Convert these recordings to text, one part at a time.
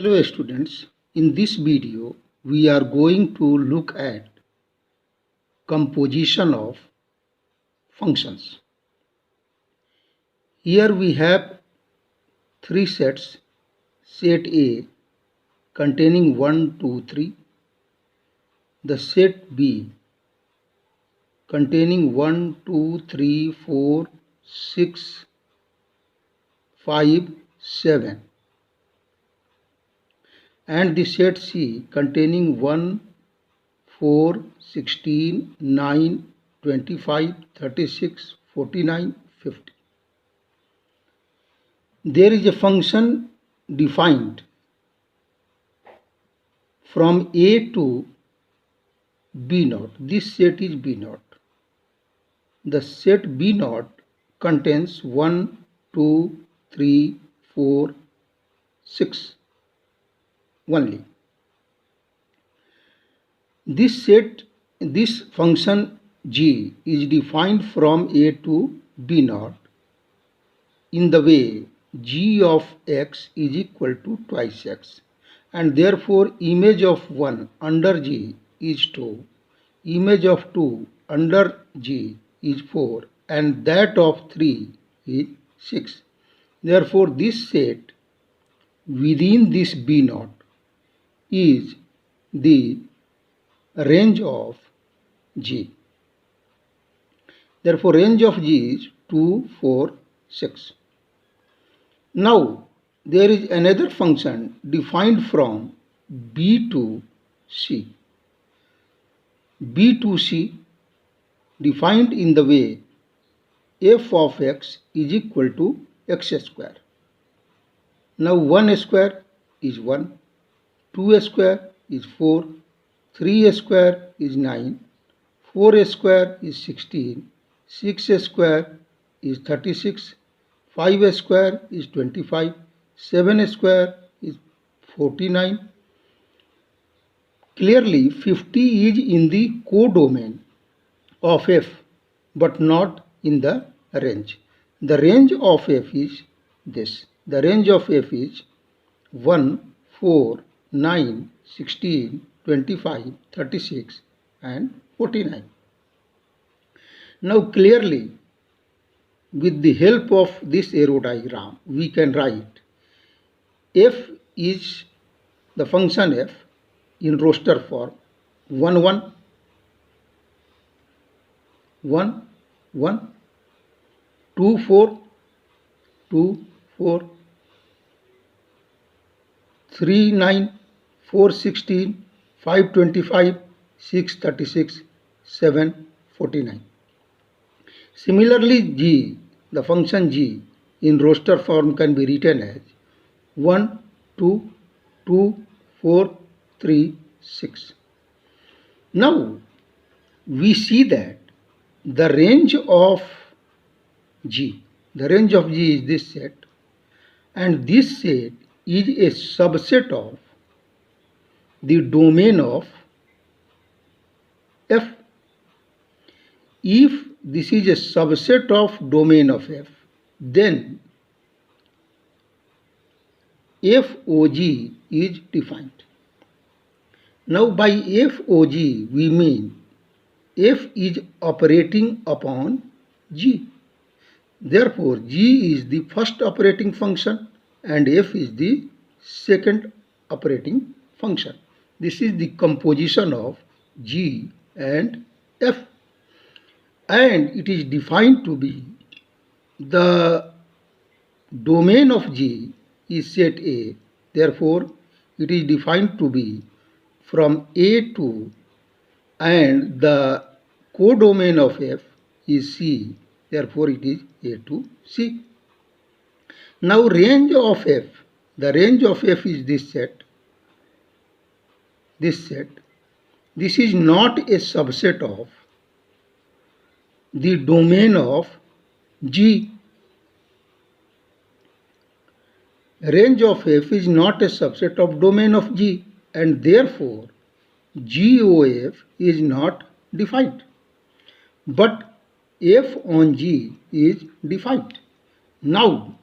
Hello students, in this video we are going to look at composition of functions. Here we have three sets, set A containing 1, 2, 3, the set B containing 1, 2, 3, 4, 6, 5, 7 and the set C containing 1, 4, 16, 9, 25, 36, 49, 50. There is a function defined from A to B naught. This set is B naught. The set B naught contains 1, 2, 3, 4, 6 only. This function G is defined from A to B naught in the way g of x is equal to twice x, and therefore image of 1 under G is 2, image of 2 under G is 4, and that of 3 is 6. Therefore this set within this B naught is the range of G. Therefore range of G is 2, 4, 6. Now there is another function defined from B to C. B to C defined in the way f of x is equal to x square. Now 1 square is 1, 2 square is 4, 3 square is 9, 4 square is 16, 6 square is 36, 5 square is 25, 7 square is 49. Clearly 50 is in the codomain of f but not in the range. The range of f is this. The range of f is 1, 4, 9, 16, 25, 36 and 49. Now clearly with the help of this arrow diagram we can write f is the function f in roster form 1, 1, 1, 1, 2, 4, 2, 4, 3, 9, 4, 16, 5, 25, 6, 36, 7, 49. Similarly, G, the function G in roster form can be written as 1, 2, 2, 4, 3, 6. Now, we see that the range of G is this set, and this set is a subset of the domain of F. If this is a subset of domain of F, then FOG is defined. Now by FOG we mean F is operating upon G. Therefore G is the first operating function and F is the second operating function. This is the composition of G and F, and it is defined to be the domain of G is set A. Therefore it is defined to be from A to, and the codomain of F is C. Therefore it is A to C. Now range of F, the range of F is this set. This is not a subset of the domain of G. Range of F is not a subset of domain of G, and therefore GOF is not defined. But F on G is defined. Now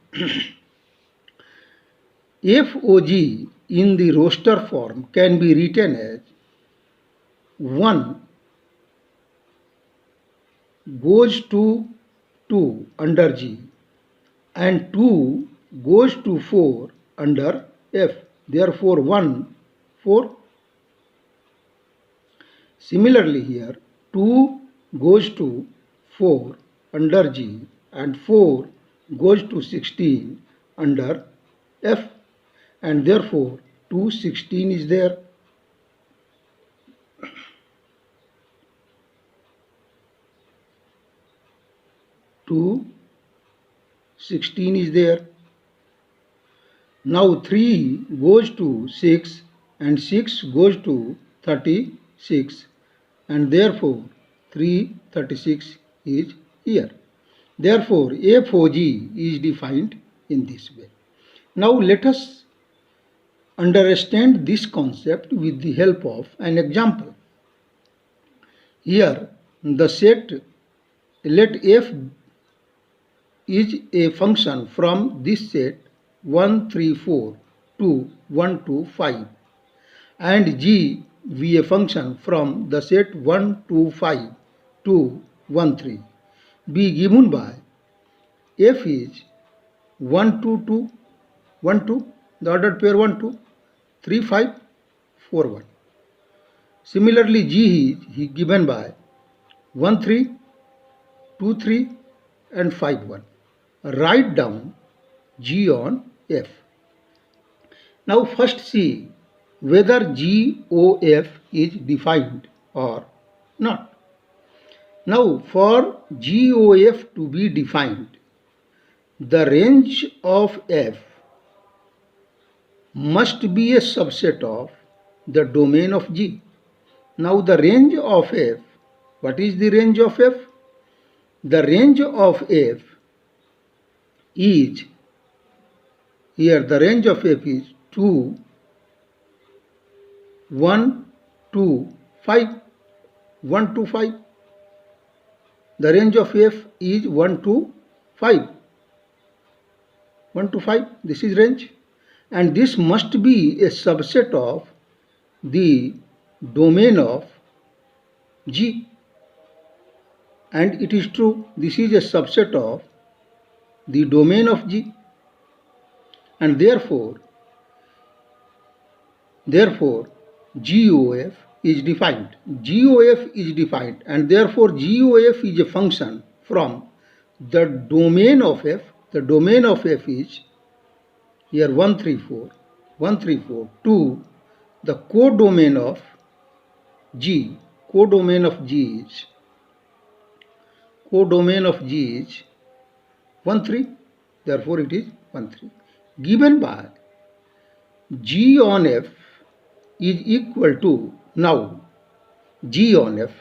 FOG in the roster form can be written as 1 goes to 2 under G and 2 goes to 4 under F. Therefore 1, 4. Similarly here 2 goes to 4 under G and 4 goes to 16 under F, and therefore 2, 16 is there. 2, 16 is there. Now 3 goes to 6 and 6 goes to 36, and therefore 336 is here. Therefore FOG is defined in this way. Now let us understand this concept with the help of an example. Here the set, let F is a function from this set 1, 3, 4 to 1 to 5, and G be a function from the set 1, 2, 5 to 1, 3, be given by F is 1, 2, 2, 1, 2, the ordered pair 1, 2, 3, 5, 4, 1. Similarly, G is given by 1, 3, 2, 3 and 5, 1. Write down G on F. Now first see whether GOF is defined or not. Now for GOF to be defined, the range of F must be a subset of the domain of G. Now the range of F, what is the range of F? The range of F is, here the range of F is 2, 1, 2, 5, 1 to 5. The range of F is 1 to 5. 1 to 5, this is range, and this must be a subset of the domain of G, and it is true, this is a subset of the domain of G, and therefore GOF is defined. GOF is defined, and therefore GOF is a function from the domain of F. The domain of F is here 1, 3, 4, 1, 3, 4 to the codomain of G. Codomain of G is 1, 3. Therefore it is 1, 3. Given by G on F is equal to, now G on F,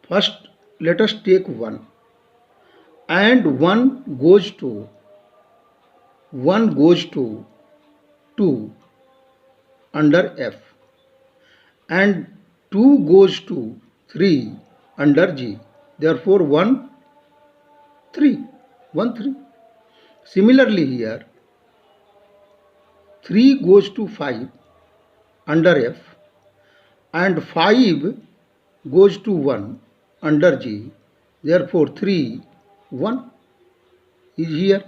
first let us take 1, and 1 goes to 2 under F, and 2 goes to 3 under G. Therefore 1, 3, 1, 3. Similarly here 3 goes to 5 under F, and 5 goes to 1 under G. Therefore 3, 1 is here.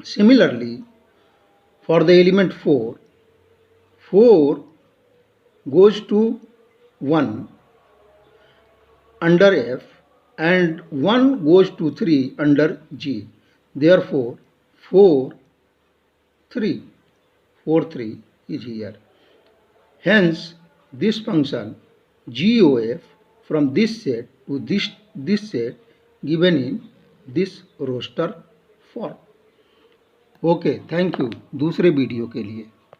Similarly, for the element 4, 4 goes to 1 under F, and 1 goes to 3 under G. Therefore 4, 3 is here. Hence this function GOF from this set to this set given in this roster form. Okay, thank you. दूसरे video के लिए